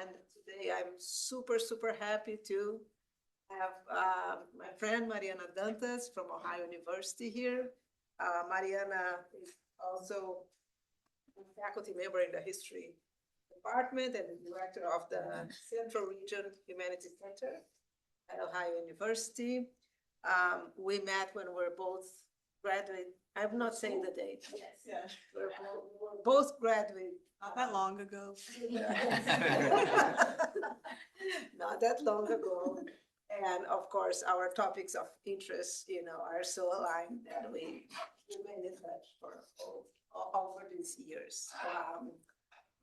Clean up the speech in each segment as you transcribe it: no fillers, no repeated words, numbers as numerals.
And today I'm super, super happy to have my friend Mariana Dantas from Ohio University here. Mariana is also a faculty member in the history department and director of the Central Region Humanities Center at Ohio University. We met when we were both graduate. I'm not saying the date. Yes. Yeah, We're both graduate. not that long ago. Not that long ago. And of course, our topics of interest, are so aligned that we remain in touch for over these years.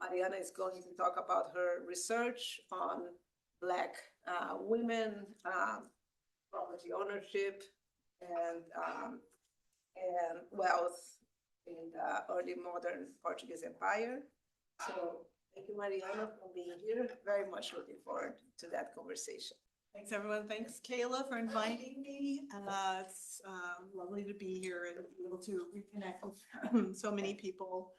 Mariana is going to talk about her research on Black women, property ownership, and wealth in the early modern Portuguese Empire. So thank you, Mariana, for being here. Very much looking forward to that conversation. Thanks, everyone. Thanks, Kayla, for inviting me. It's lovely to be here and be able to reconnect with so many people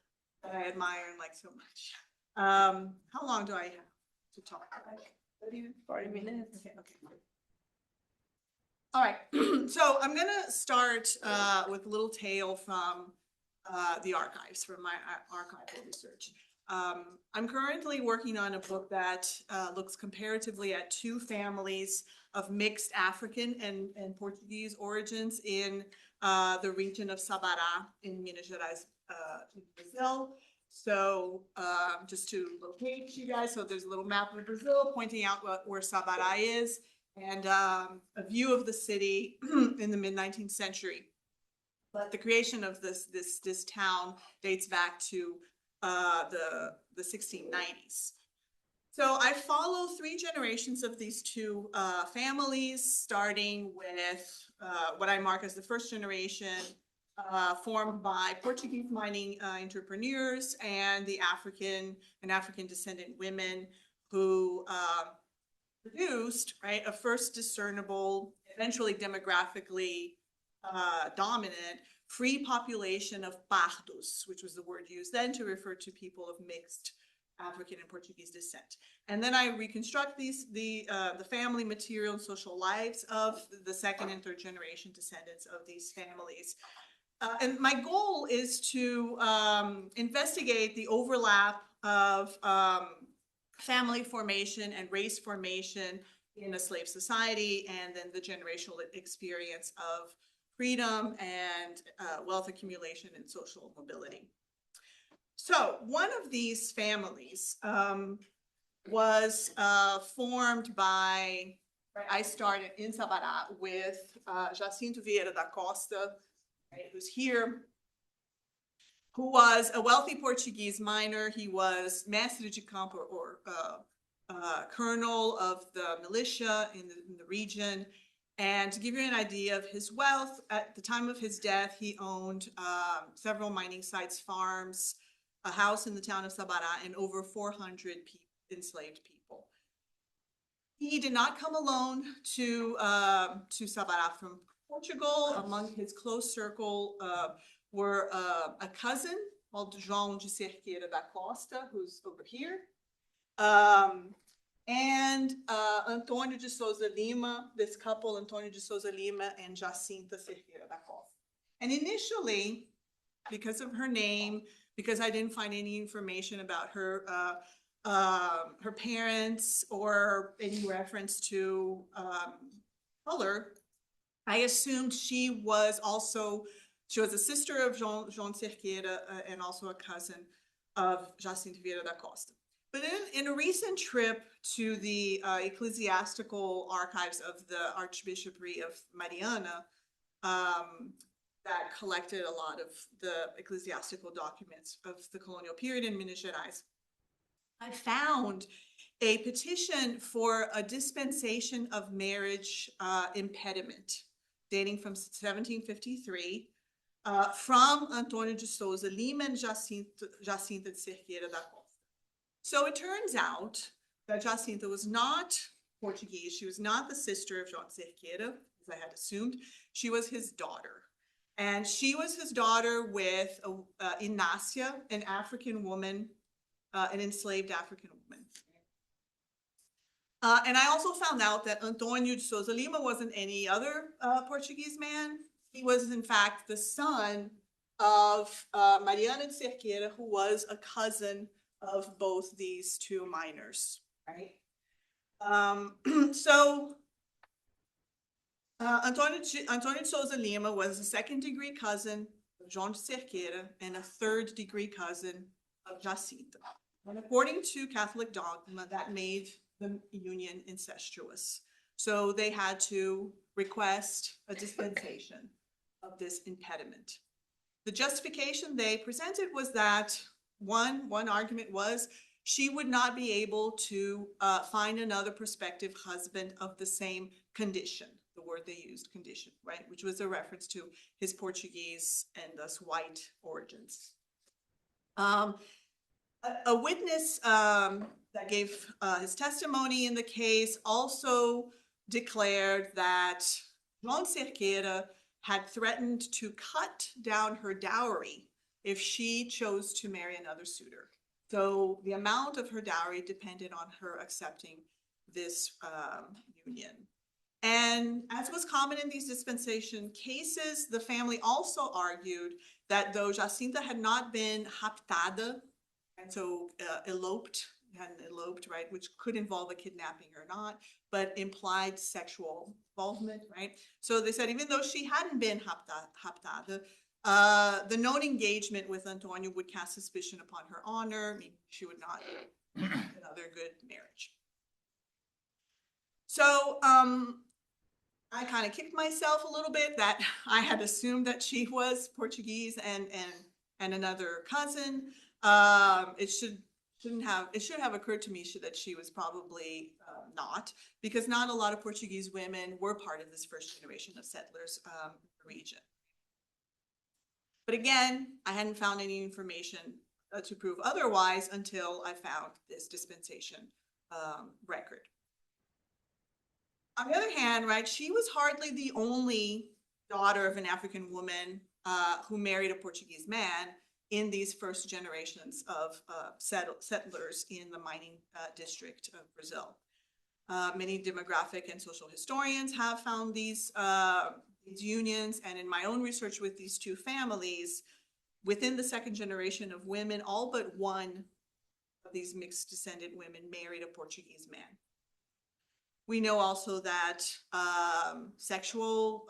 that I admire and like so much. How long do I have to talk? Like 40 minutes. Okay. All right. So I'm going to start with a little tale from the archives, from my archival research. I'm currently working on a book that looks comparatively at two families of mixed African and Portuguese origins in the region of Sabará in Minas Gerais, in Brazil. So just to locate you guys, so there's a little map of Brazil pointing out where Sabará is, and a view of the city in the mid-19th century. But the creation of this town dates back to the 1690s. So I follow three generations of these two families, starting with what I mark as the first generation, formed by Portuguese mining entrepreneurs and the African descendant women who produced, right, a first discernible, eventually demographically dominant, free population of pardos, which was the word used then to refer to people of mixed African and Portuguese descent. And then I reconstruct the family, material, and social lives of the second and third generation descendants of these families. And my goal is to investigate the overlap of family formation and race formation in a slave society, and then the generational experience of freedom and wealth accumulation and social mobility. So one of these families was formed by, I started in Sabará with Jacinto Vieira da Costa, right, who's here, who was a wealthy Portuguese miner. He was mestre de campo, or colonel of the militia in the region. And to give you an idea of his wealth, at the time of his death, he owned several mining sites, farms, a house in the town of Sabará, and over 400 enslaved people. He did not come alone to Sabará from Portugal. Among his close circle were a cousin called João de Cerqueira da Costa, who's over here, and Antônio de Souza Lima, this couple, Antônio de Souza Lima and Jacinta Cerqueira da Costa. And initially, because of her name, because I didn't find any information about her parents or any reference to color, I assumed she was a sister of João Cerqueira and also a cousin of Jacinto Vieira da Costa. But in a recent trip to the ecclesiastical archives of the Archbishopric of Mariana, that collected a lot of the ecclesiastical documents of the colonial period in Minas Gerais, I found a petition for a dispensation of marriage impediment dating from 1753 from Antônio de Souza Lima and Jacinta Cerqueira da Costa. So it turns out that Jacinta was not Portuguese. She was not the sister of João Cerqueira, as I had assumed. She was his daughter. And she was his daughter with Inácia, an African woman, an enslaved African woman. And I also found out that Antonio de Souza Lima wasn't any other Portuguese man. He was, in fact, the son of Mariana de Cerqueira, who was a cousin of both these two miners, right? So Antonio de Souza Lima was a second-degree cousin of João de Cerqueira and a third-degree cousin of Jacinta. And according to Catholic dogma, that made the union incestuous. So they had to request a dispensation of this impediment. The justification they presented was that one argument was she would not be able to find another prospective husband of the same condition. The word they used, condition, right? Which was a reference to his Portuguese and thus white origins. A witness that gave his testimony in the case also declared that João Cerqueira had threatened to cut down her dowry if she chose to marry another suitor. So the amount of her dowry depended on her accepting this union. And as was common in these dispensation cases, the family also argued that though Jacinta had not been raptada, and so eloped, right, which could involve a kidnapping or not, but implied sexual involvement, right? So they said even though she hadn't been raptada, the known engagement with Antonio would cast suspicion upon her honor. I mean, she would not have another good marriage. So I kind of kicked myself a little bit that I had assumed that she was Portuguese and another cousin. It should have occurred to me that she was probably not, because not a lot of Portuguese women were part of this first generation of settlers in the region. But again, I hadn't found any information to prove otherwise until I found this dispensation record. On the other hand, right, she was hardly the only daughter of an African woman who married a Portuguese man in these first generations of settlers in the mining district of Brazil. Many demographic and social historians have found these unions, and in my own research with these two families, within the second generation of women, all but one of these mixed descended women married a Portuguese man. We know also that sexual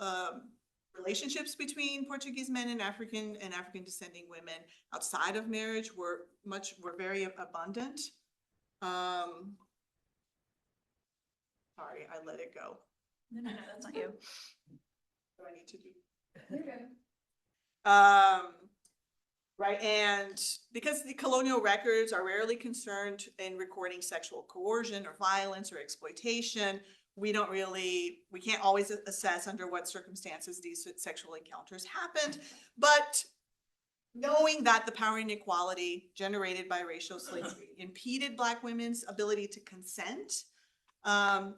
relationships between Portuguese men and African descending women outside of marriage were very abundant. Sorry, I let it go. No, that's not you. What do I need to do? You're good. Right, and because the colonial records are rarely concerned in recording sexual coercion or violence or exploitation, we can't always assess under what circumstances these sexual encounters happened. But knowing that the power inequality generated by racial slavery impeded Black women's ability to consent,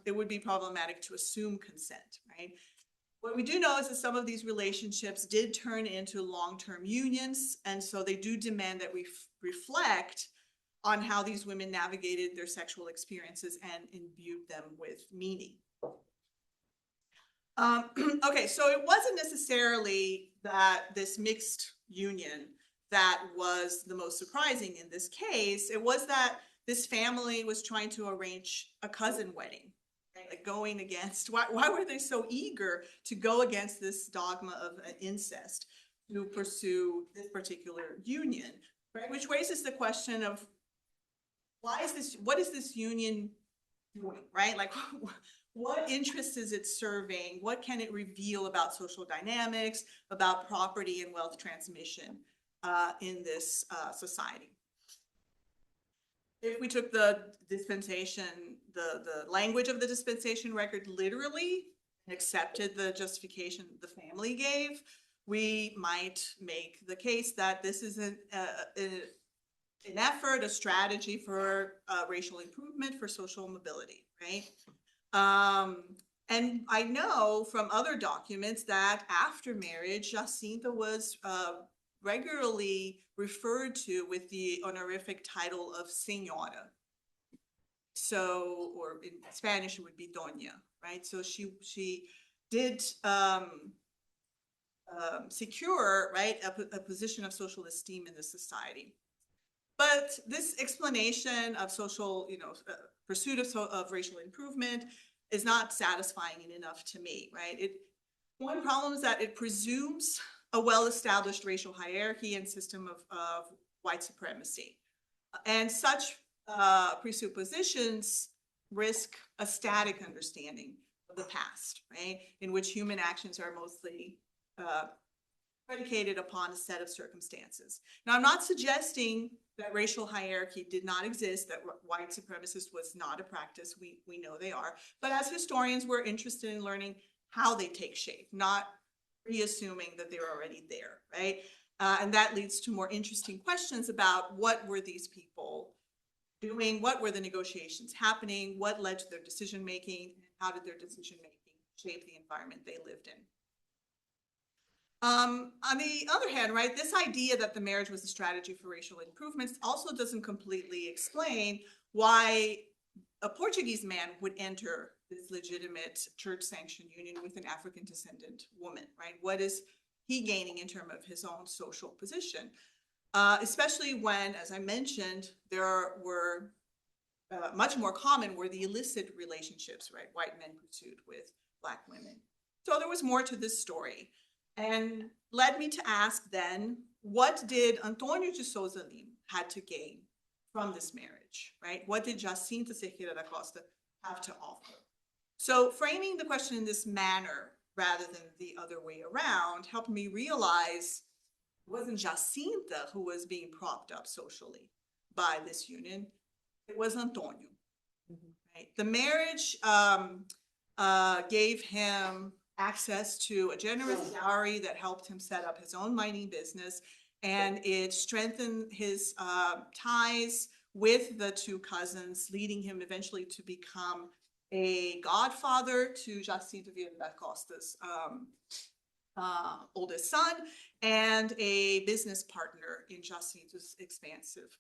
it would be problematic to assume consent, right? What we do know is that some of these relationships did turn into long-term unions, and so they do demand that we reflect on how these women navigated their sexual experiences and imbued them with meaning. Okay, so it wasn't necessarily that this mixed union that was the most surprising in this case. It was that this family was trying to arrange a cousin wedding. Like going against, why were they so eager to go against this dogma of incest to pursue this particular union, right? Which raises the question of what is this union doing, right? Like what interest is it serving? What can it reveal about social dynamics, about property and wealth transmission in this society? If we took the dispensation, the language of the dispensation record literally, and accepted the justification the family gave, we might make the case that this is an effort, a strategy for racial improvement, for social mobility, right? And I know from other documents that after marriage, Jacinta was regularly referred to with the honorific title of Senhora. So, or in Spanish, it would be doña, right? So she did secure, right, a position of social esteem in the society. But this explanation of social, pursuit of racial improvement is not satisfying enough to me, right? One problem is that it presumes a well-established racial hierarchy and system of white supremacy. And such presuppositions risk a static understanding of the past, right? In which human actions are mostly predicated upon a set of circumstances. Now, I'm not suggesting that racial hierarchy did not exist, that white supremacist was not a practice. We know they are. But as historians, we're interested in learning how they take shape, not reassuming that they're already there, right? And that leads to more interesting questions about what were these people doing, what were the negotiations happening, what led to their decision making, how did their decision making shape the environment they lived in. On the other hand, right, this idea that the marriage was a strategy for racial improvements also doesn't completely explain why a Portuguese man would enter this legitimate church-sanctioned union with an African descendant woman, right? What is he gaining in terms of his own social position? Especially when, as I mentioned, there were much more common were the illicit relationships, right? White men pursued with Black women. So there was more to this story. And led me to ask then, what did Antonio de Souza Lima had to gain from this marriage, right? What did Jacinta Cerqueira da Costa have to offer? So framing the question in this manner rather than the other way around helped me realize it wasn't Jacinta who was being propped up socially by this union. It was Antonio, right? The marriage gave him access to a generous dowry that helped him set up his own mining business, and it strengthened his ties with the two cousins, leading him eventually to become a godfather to Jacinto Vieira da Costa's oldest son and a business partner in Jacinto's expansive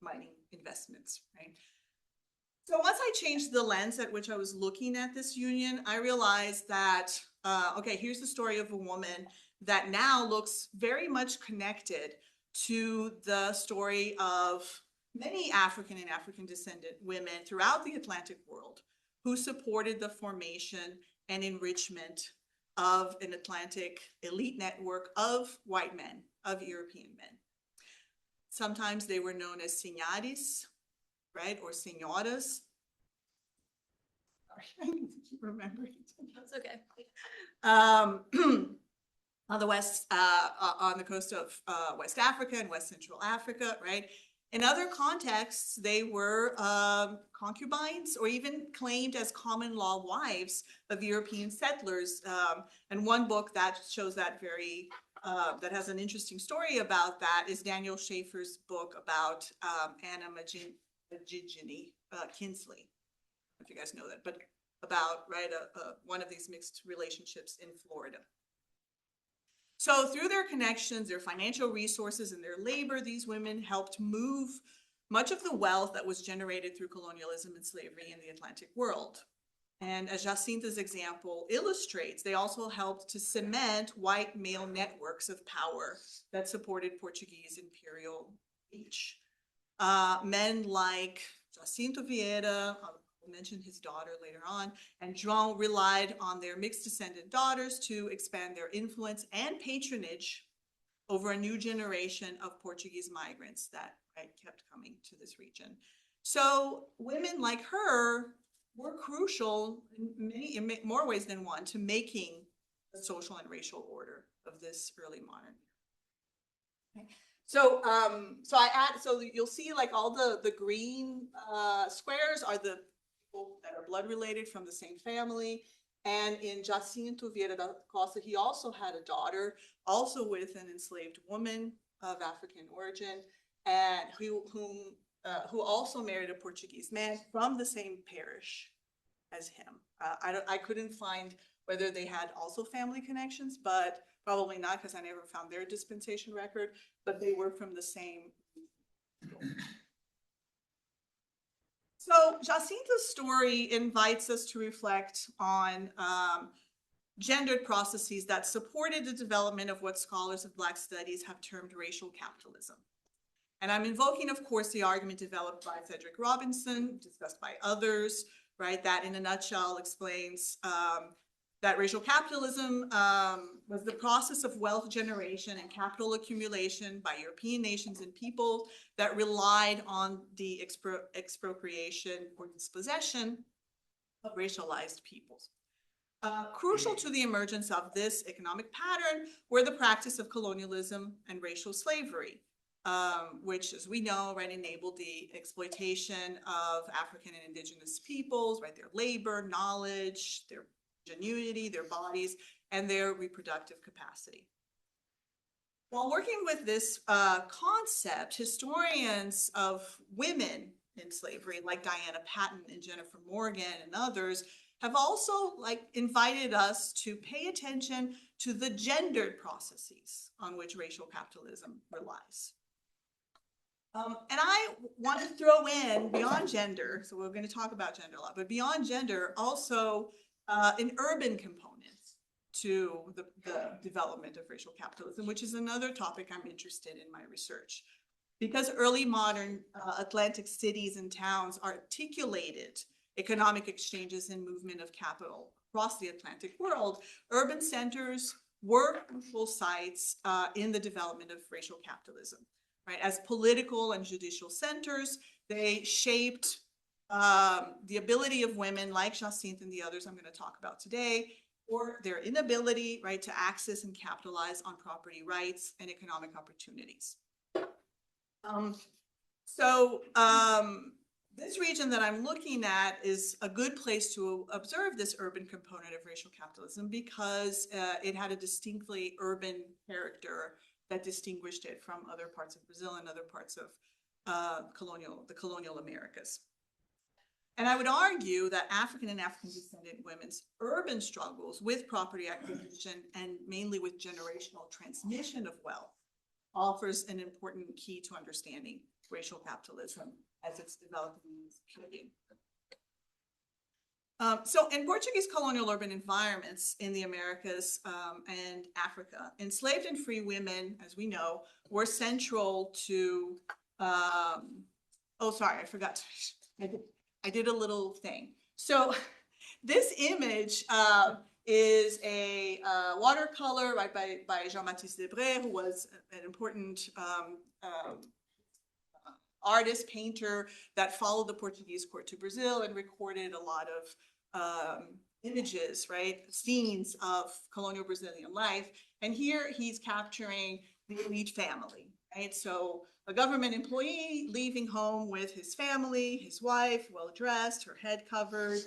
mining investments, right? So once I changed the lens at which I was looking at this union, I realized that, okay, here's the story of a woman that now looks very much connected to the story of many African and African descendant women throughout the Atlantic world who supported the formation and enrichment of an Atlantic elite network of white men, of European men. Sometimes they were known as señores, right, or señoras. Sorry, I need to keep remembering. That's okay. On the west, on the coast of West Africa and West Central Africa, right? In other contexts, they were concubines or even claimed as common law wives of European settlers. And one book that shows that very, that has an interesting story about that is Daniel Schaefer's book about Anna Magigini Kinsley. I don't know if you guys know that, but about, right, one of these mixed relationships in Florida. So through their connections, their financial resources, and their labor, these women helped move much of the wealth that was generated through colonialism and slavery in the Atlantic world. And as Jacinta's example illustrates, they also helped to cement white male networks of power that supported Portuguese imperial reach. Men like Jacinto Vieira, I'll mention his daughter later on, and João relied on their mixed descendant daughters to expand their influence and patronage over a new generation of Portuguese migrants that, right, kept coming to this region. So women like her were crucial in more ways than one to making the social and racial order of this early modern. Okay. So, so you'll see like all the green squares are the people that are blood related from the same family. And in Jacinto Vieira da Costa, he also had a daughter, also with an enslaved woman of African origin, and who also married a Portuguese man from the same parish as him. I couldn't find whether they had also family connections, but probably not, because I never found their dispensation record, but they were from the same. So Jacinta's story invites us to reflect on gendered processes that supported the development of what scholars of Black studies have termed racial capitalism. And I'm invoking, of course, the argument developed by Cedric Robinson, discussed by others, right? That in a nutshell explains that racial capitalism was the process of wealth generation and capital accumulation by European nations and people that relied on the expropriation or dispossession of racialized peoples. Crucial to the emergence of this economic pattern were the practice of colonialism and racial slavery, which, as we know, right, enabled the exploitation of African and indigenous peoples, right, their labor, knowledge, their ingenuity, their bodies, and their reproductive capacity. While working with this concept, historians of women in slavery, like Diana Patton and Jennifer Morgan and others, have also invited us to pay attention to the gendered processes on which racial capitalism relies. And I want to throw in, beyond gender, so we're going to talk about gender a lot, but beyond gender, also an urban component to the development of racial capitalism, which is another topic I'm interested in my research. Because early modern Atlantic cities and towns articulated economic exchanges and movement of capital across the Atlantic world, urban centers were crucial sites in the development of racial capitalism. Right? As political and judicial centers, they shaped the ability of women like Jacinta and the others I'm going to talk about today, or their inability, right, to access and capitalize on property rights and economic opportunities. This region that I'm looking at is a good place to observe this urban component of racial capitalism because it had a distinctly urban character that distinguished it from other parts of Brazil and other parts of the colonial Americas. And I would argue that African and African descendant women's urban struggles with property acquisition and mainly with generational transmission of wealth offers an important key to understanding racial capitalism as it's developed in this period. So in Portuguese colonial urban environments in the Americas and Africa, enslaved and free women, as we know, were central to, oh, sorry, I forgot. I did a little thing. So this image is a watercolor, right, by Jean-Baptiste Debré, who was an important artist, painter that followed the Portuguese court to Brazil and recorded a lot of images, right, scenes of colonial Brazilian life. And here he's capturing the elite family, right? So a government employee leaving home with his family, his wife, well-dressed, her head covered,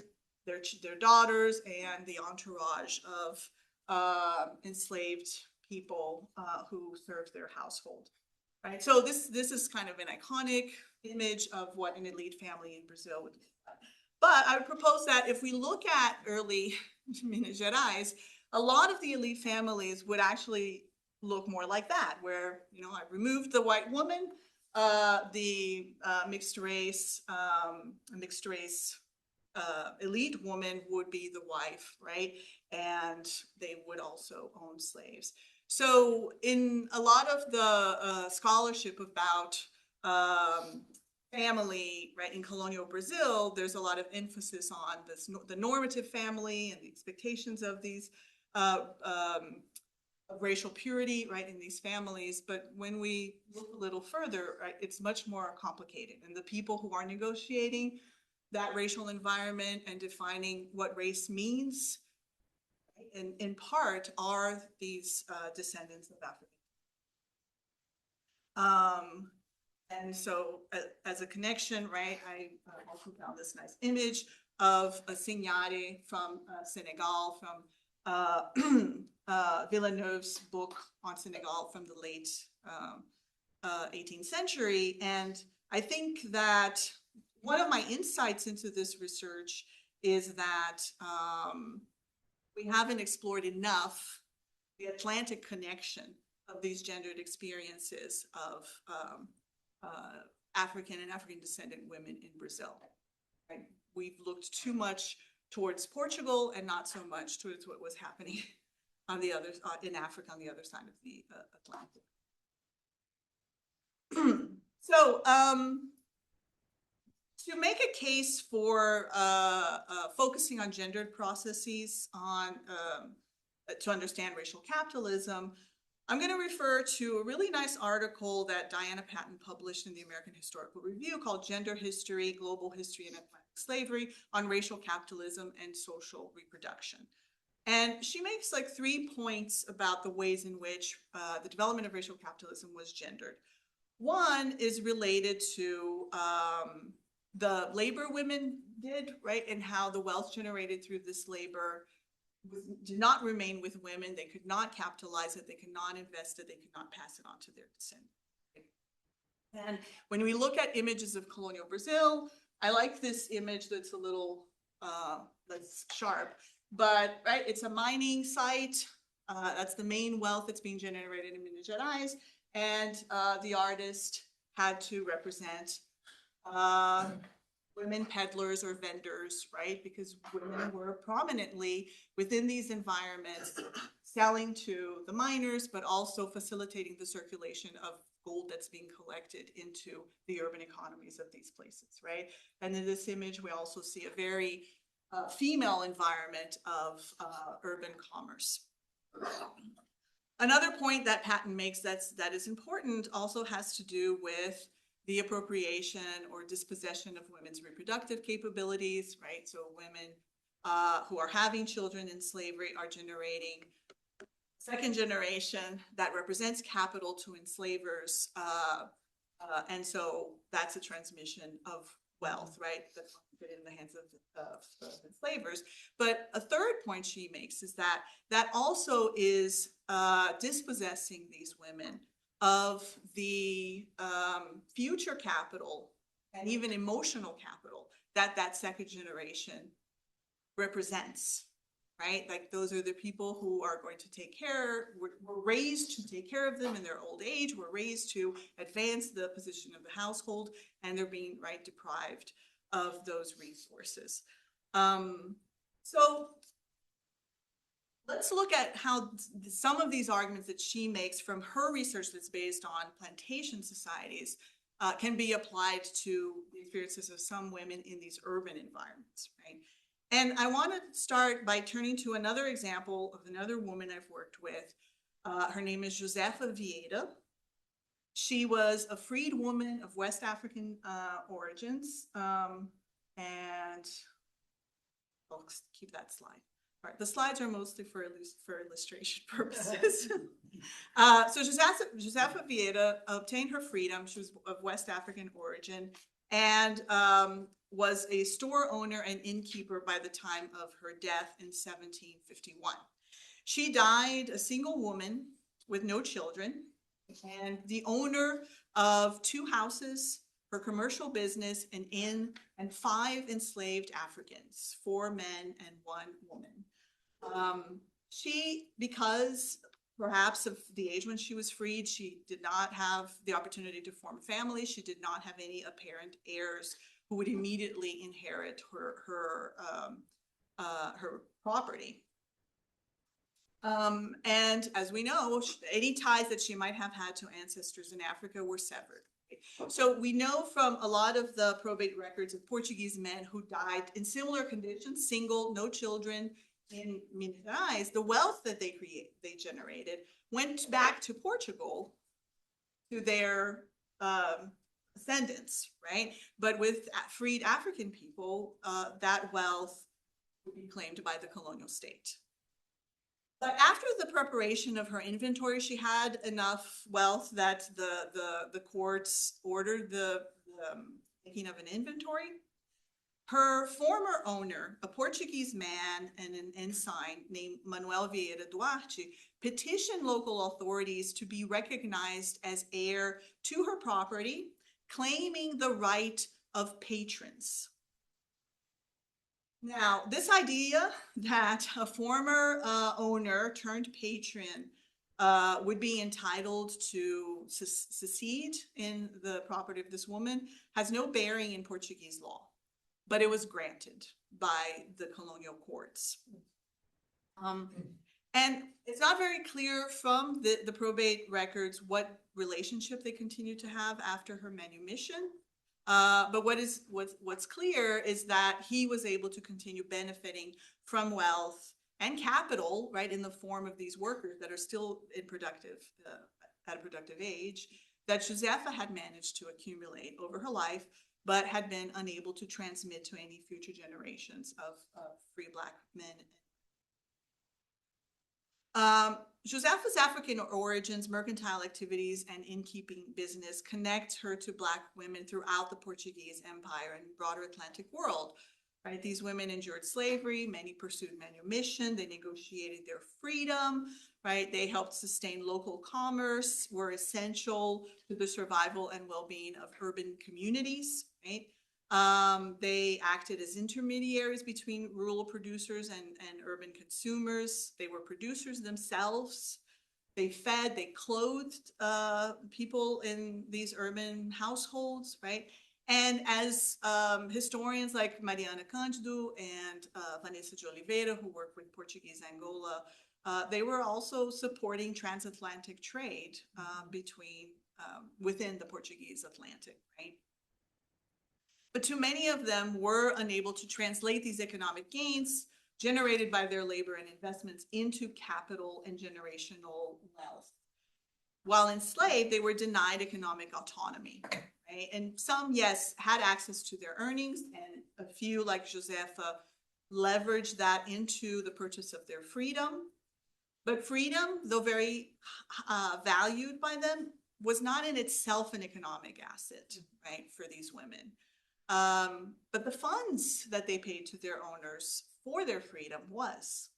their daughters, and the entourage of enslaved people who served their household. Right, so this is kind of an iconic image of what an elite family in Brazil would be. But I would propose that if we look at early Minas Gerais, a lot of the elite families would actually look more like that, where, you know, I removed the white woman, the mixed race elite woman would be the wife, right? And they would also own slaves. So in a lot of the scholarship about family, right, in colonial Brazil, there's a lot of emphasis on this, the normative family and the expectations of these of racial purity, right, in these families. But when we look a little further, right, it's much more complicated. And the people who are negotiating that racial environment and defining what race means, in part, are these descendants of African. And so as a connection, right, I also found this nice image of a Signare from Senegal, from Villeneuve's book on Senegal from the late 18th century. And I think that one of my insights into this research is that we haven't explored enough the Atlantic connection of these gendered experiences of African and African descendant women in Brazil. right? We've looked too much towards Portugal and not so much towards what was happening on the other, in Africa on the other side of the Atlantic. So, to make a case for focusing on gendered processes to understand racial capitalism, I'm going to refer to a really nice article that Diana Patton published in the American Historical Review called Gender History, Global History and Atlantic Slavery on Racial Capitalism and Social Reproduction. And she makes like 3 points about the ways in which the development of racial capitalism was gendered. One is related to the labor women did, right? And how the wealth generated through this labor did not remain with women. They could not capitalize it. They could not invest it. They could not pass it on to their descendants. And when we look at images of colonial Brazil, I like this image that's a little less sharp, but right, it's a mining site. That's the main wealth that's being generated in Minas Gerais. And the artist had to represent women peddlers or vendors, right? Because women were prominently within these environments selling to the miners, but also facilitating the circulation of gold that's being collected into the urban economies of these places, right? And in this image, we also see a very female environment of urban commerce. Another point that Patton makes that is important also has to do with the appropriation or dispossession of women's reproductive capabilities, right? So women who are having children in slavery are generating second generation that represents capital to enslavers. And so that's a transmission of wealth, right? That's in the hands of enslavers. But a third point she makes is that also is dispossessing these women of the future capital and even emotional capital that second generation represents, right? Like those are the people who are going to take care, were raised to take care of them in their old age, were raised to advance the position of the household, and they're being, right, deprived of those resources. So let's look at how some of these arguments that she makes from her research that's based on plantation societies can be applied to the experiences of some women in these urban environments, right? And I want to start by turning to another example of another woman I've worked with. Her name is Josefa Vieira. She was a freed woman of West African origins, and I'll keep that slide. All right, the slides are mostly for illustration purposes. So Josefa Vieira obtained her freedom. She was of West African origin and was a store owner and innkeeper by the time of her death in 1751. She died a single woman with no children and the owner of 2 houses, her commercial business, an inn, and 5 enslaved Africans, 4 men and 1 woman. She, because perhaps of the age when she was freed, she did not have the opportunity to form a family. She did not have any apparent heirs who would immediately inherit her property. And as we know, any ties that she might have had to ancestors in Africa were severed. So we know from a lot of the probate records of Portuguese men who died in similar conditions, single, no children, in Minas Gerais, the wealth that they generated went back to Portugal to their descendants, right? But with freed African people, that wealth would be claimed by the colonial state. But after the preparation of her inventory, she had enough wealth that the courts ordered the taking of an inventory. Her former owner, a Portuguese man and an ensign named Manuel Vieira Duarte, petitioned local authorities to be recognized as heir to her property, claiming the right of patrons. Now, this idea that a former owner turned patron would be entitled to succeed in the property of this woman has no bearing in Portuguese law. but it was granted by the colonial courts. And it's not very clear from the probate records what relationship they continued to have after her manumission. But what's clear is that he was able to continue benefiting from wealth and capital, right, in the form of these workers that are still at a productive age, that Josefa had managed to accumulate over her life, but had been unable to transmit to any future generations of free Black men. Josefa's African origins, mercantile activities, and innkeeping business connect her to Black women throughout the Portuguese Empire and broader Atlantic world. Right? These women endured slavery, many pursued manumission, they negotiated their freedom, right? They helped sustain local commerce, were essential to the survival and well-being of urban communities, right? They acted as intermediaries between rural producers and urban consumers. They were producers themselves. They fed, they clothed people in these urban households, right? And as historians like Mariana Cândido and Vanessa de Oliveira, who work with Portuguese Angola, they were also supporting transatlantic trade within the Portuguese Atlantic, right? But too many of them were unable to translate these economic gains generated by their labor and investments into capital and generational wealth. While enslaved, they were denied economic autonomy, right? And some, yes, had access to their earnings, and a few, like Josefa, leveraged that into the purchase of their freedom. But freedom, though very valued by them, was not in itself an economic asset, right, for these women. But the funds that they paid to their owners for their freedom was.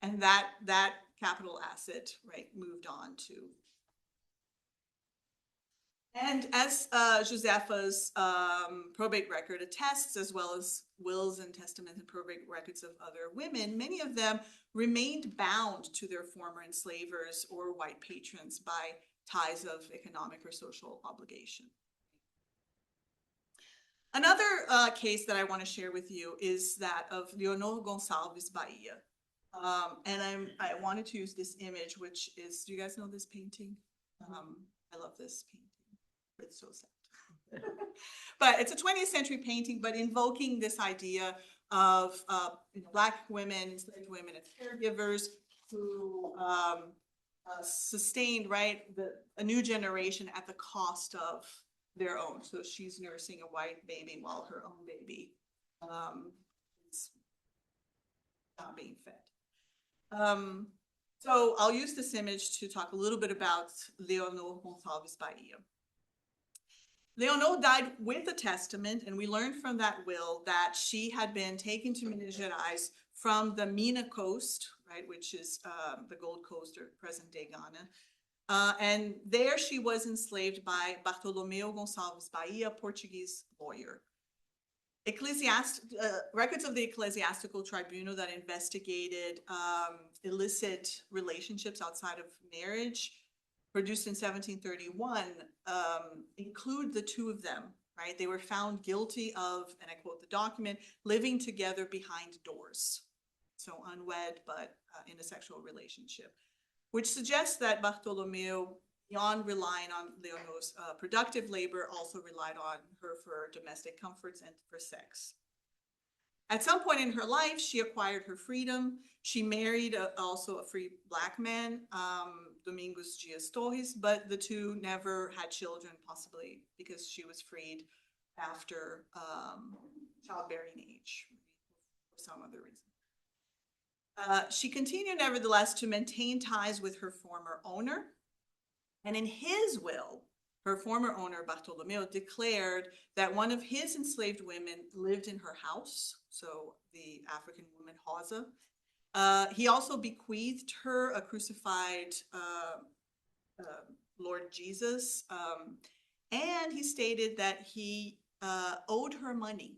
And that capital asset, right, moved on to. And as Josefa's probate record attests, as well as wills and testaments and probate records of other women, many of them remained bound to their former enslavers or white patrons by ties of economic or social obligation. Another case that I want to share with you is that of Leonor Gonçalves Bahia. And I wanted to use this image, which is, do you guys know this painting? I love this painting. It's so sad. But it's a 20th century painting, but invoking this idea of Black women, enslaved women, and caregivers who sustained, right, a new generation at the cost of their own. So she's nursing a white baby while her own baby is not being fed. So I'll use this image to talk a little bit about Leonor Gonçalves Bahia. Leonor died with a testament, and we learned from that will that she had been taken to Minas Gerais from the Mina coast, right, which is the Gold Coast or present-day Ghana. And there she was enslaved by Bartolomeu Gonçalves Bahia, Portuguese lawyer. Records of the ecclesiastical tribunal that investigated illicit relationships outside of marriage, produced in 1731, include the two of them, right? They were found guilty of, and I quote the document, living together behind doors. So unwed, but in a sexual relationship, which suggests that Bartolomeu, beyond relying on Leonor's productive labor, also relied on her for domestic comforts and for sex. At some point in her life, she acquired her freedom. She married also a free Black man, Domingos Dias Torres, but the two never had children, possibly because she was freed after childbearing age for some other reason. She continued, nevertheless, to maintain ties with her former owner. And in his will, her former owner, Bartolomeu, declared that one of his enslaved women lived in her house, so the African woman, Hausa. He also bequeathed her a crucified Lord Jesus, and he stated that he owed her money.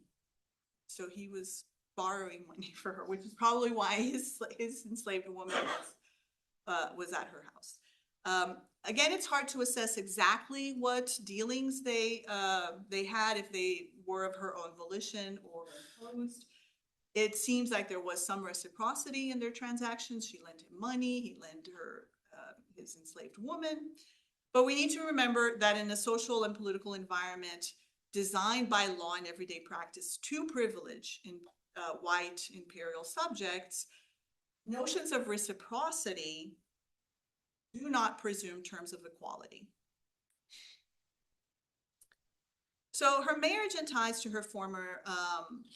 So he was borrowing money for her, which is probably why his enslaved woman was at her house. Again, it's hard to assess exactly what dealings they had, if they were of her own volition or imposed. It seems like there was some reciprocity in their transactions. She lent him money, he lent her his enslaved woman. But we need to remember that in a social and political environment designed by law and everyday practice to privilege in white imperial subjects, notions of reciprocity do not presume terms of equality. So her marriage and ties to her former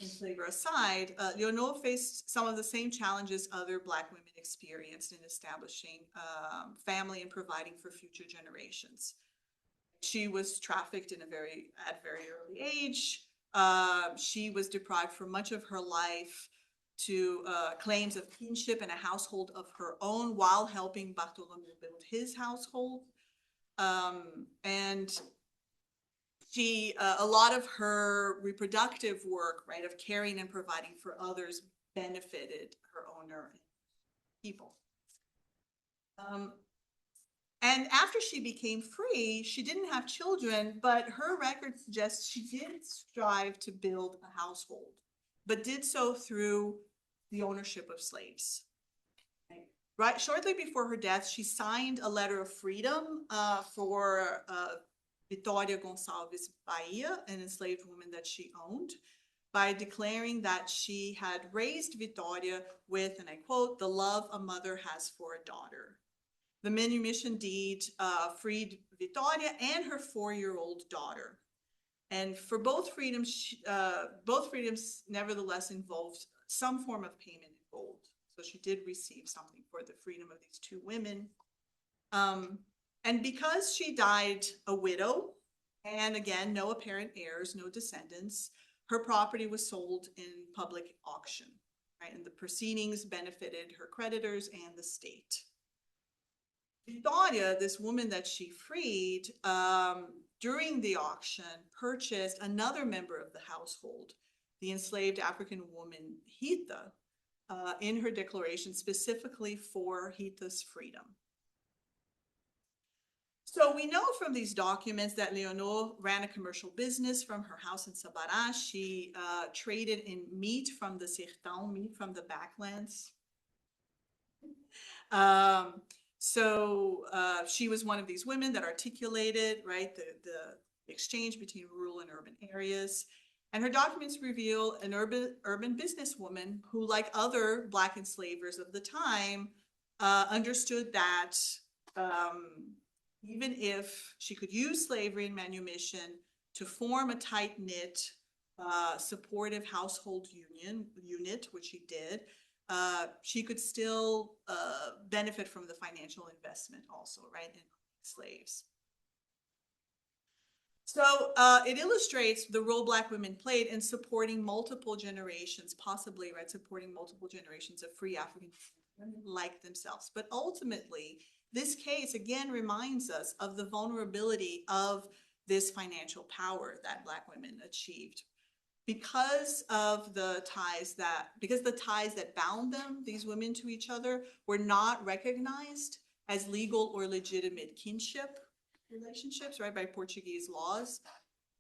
enslaver aside, Leonor faced some of the same challenges other Black women experienced in establishing family and providing for future generations. She was trafficked at a very early age. She was deprived for much of her life to claims of kinship and a household of her own while helping Bartholomew build his household. And she, a lot of her reproductive work, right, of caring and providing for others benefited her owner people. And after she became free, she didn't have children, but her record suggests she did strive to build a household, but did so through the ownership of slaves. Right, shortly before her death, she signed a letter of freedom for Vitória Gonçalves Bahia, an enslaved woman that she owned, by declaring that she had raised Vitória with, and I quote, the love a mother has for a daughter. The manumission deed freed Vitória and her 4-year-old daughter. And for both freedoms nevertheless involved some form of payment in gold. So she did receive something for the freedom of these two women. And because she died a widow, and again, no apparent heirs, no descendants, her property was sold in public auction, right? And the proceedings benefited her creditors and the state. Vitória, this woman that she freed, during the auction, purchased another member of the household, the enslaved African woman Rita, in her declaration specifically for Rita's freedom. So we know from these documents that Leonor ran a commercial business from her house in Sabará. She traded in meat from the sertão, meat from the backlands. She was one of these women that articulated, right, the exchange between rural and urban areas. And her documents reveal an urban businesswoman who, like other Black enslavers of the time, understood that even if she could use slavery and manumission to form a tight-knit, supportive household unit, which she did, she could still benefit from the financial investment also, right, in slaves. So it illustrates the role Black women played in supporting multiple generations, possibly, right, supporting multiple generations of free African women like themselves. But ultimately, this case again reminds us of the vulnerability of this financial power that Black women achieved. Because the ties that bound them, these women, to each other, were not recognized as legal or legitimate kinship relationships, right, by Portuguese laws.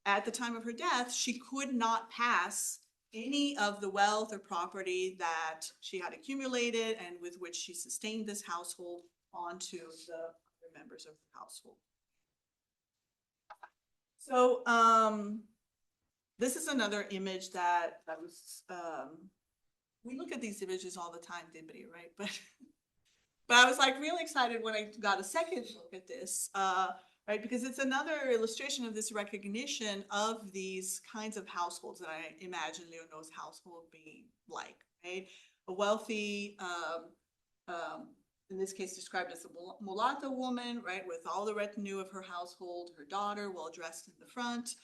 At the time of her death, she could not pass any of the wealth or property that she had accumulated and with which she sustained this household onto the other members of the household. So this is another image that was, we look at these images all the time, Dibri, right? But I was like really excited when I got a second look at this, right? Because it's another illustration of this recognition of these kinds of households that I imagine Leonor's household being like, right? A wealthy, in this case described as a mulatto woman, right? With all the retinue of her household, her daughter well dressed in the front,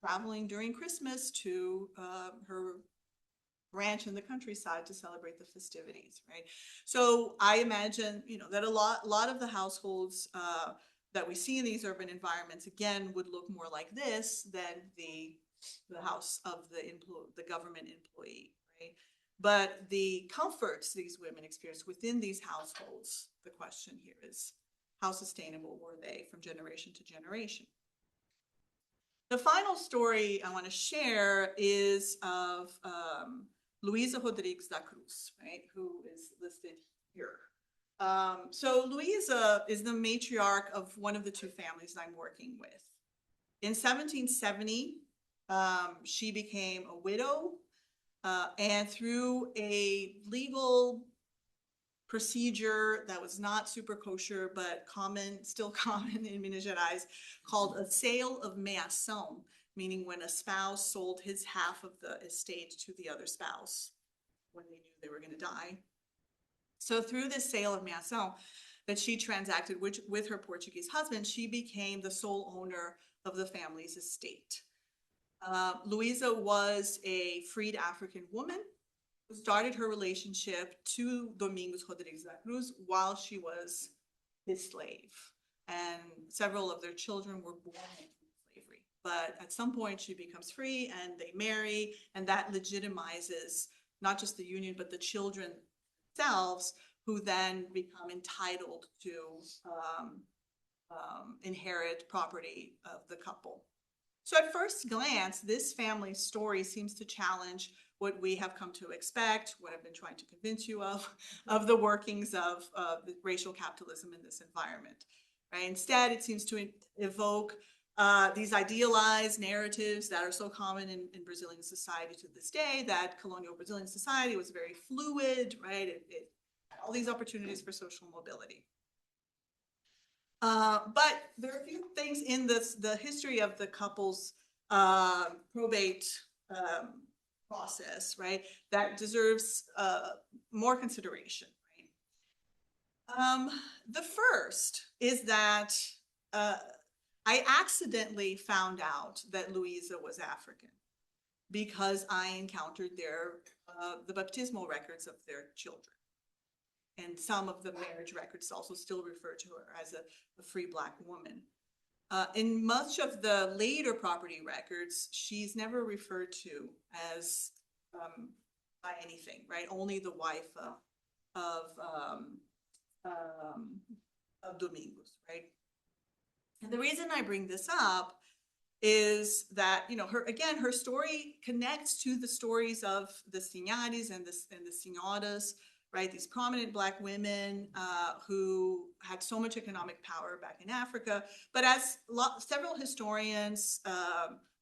traveling during Christmas to her ranch in the countryside to celebrate the festivities, right? So I imagine, that a lot of the households that we see in these urban environments, again, would look more like this than the house of the government employee, right? But the comforts these women experience within these households, the question here is, how sustainable were they from generation to generation? The final story I want to share is of Luisa Rodrigues da Cruz, right, who is listed here. So Luisa is the matriarch of one of the two families I'm working with. In 1770, she became a widow, and through a legal procedure that was not super kosher, but common, still common in Minas Gerais, called a sale of meação, meaning when a spouse sold his half of the estate to the other spouse when they knew they were going to die. So through this sale of meação that she transacted with her Portuguese husband, she became the sole owner of the family's estate. Luisa was a freed African woman who started her relationship to Domingos Rodrigues da Cruz while she was his slave. And several of their children were born into slavery. But at some point she becomes free and they marry, and that legitimizes not just the union, but the children themselves, who then become entitled to inherit property of the couple. So at first glance, this family story seems to challenge what we have come to expect, what I've been trying to convince you of the workings of the racial capitalism in this environment. Right? Instead, it seems to evoke these idealized narratives that are so common in Brazilian society to this day, that colonial Brazilian society was very fluid, right? It had all these opportunities for social mobility. But there are a few things in the history of the couple's probate process, right, that deserves more consideration. Right? The first is that I accidentally found out that Luisa was African because I encountered the baptismal records of their children. And some of the marriage records also still refer to her as a free Black woman. In much of the later property records, she's never referred to as by anything, right? Only the wife of Domingos, right? And the reason I bring this up is that, you know, her story connects to the stories of the Sinhares and the Senhoras, right? These prominent Black women who had so much economic power back in Africa. But as several historians,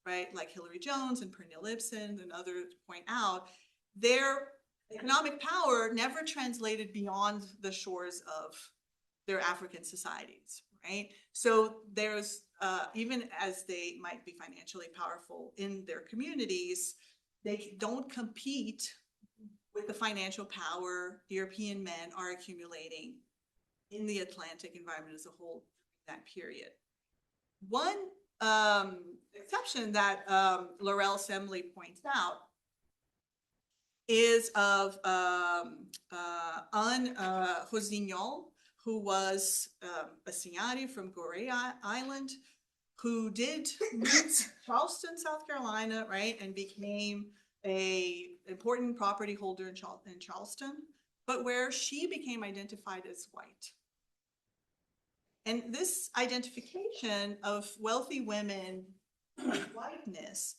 right, like Hilary Jones and Pernille Ibsen and others point out, their economic power never translated beyond the shores of their African societies, right? So there's, even as they might be financially powerful in their communities, they don't compete with the financial power European men are accumulating in the Atlantic environment as a whole during that period. One exception that Laurel Assembly points out is of Anne Rosignol, who was a Sinhare from Goree Island, who did move to Charleston, South Carolina, right, and became an important property holder in Charleston, but where she became identified as white. And this identification of wealthy women with whiteness,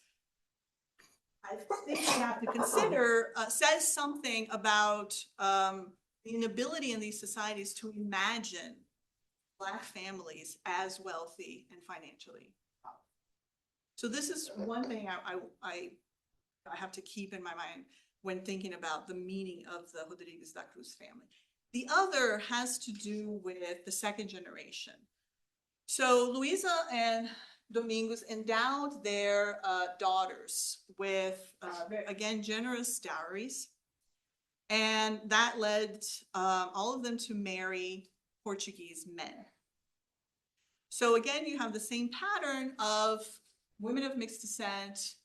I think we have to consider, says something about the inability in these societies to imagine Black families as wealthy and financially powerful. So this is one thing I have to keep in my mind when thinking about the meaning of the Rodrigues da Cruz family. The other has to do with the second generation. So Luisa and Domingos endowed their daughters with, again, generous dowries. And that led all of them to marry Portuguese men. So again, you have the same pattern of women of mixed descent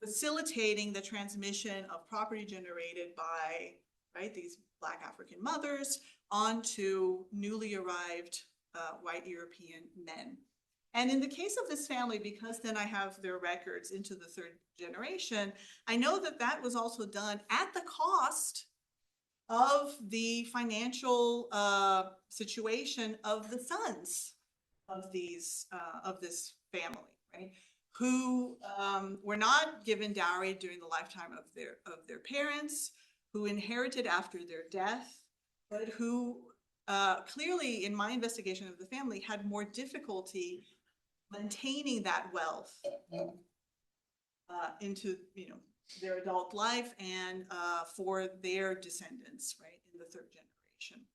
facilitating the transmission of property generated by, right, these Black African mothers onto newly arrived white European men. And in the case of this family, because then I have their records into the third generation, I know that that was also done at the cost of the financial situation of the sons of these of this family, right? Who were not given dowry during the lifetime of their parents, who inherited after their death, but who clearly, in my investigation of the family, had more difficulty maintaining that wealth into their adult life and for their descendants, right, in the third generation.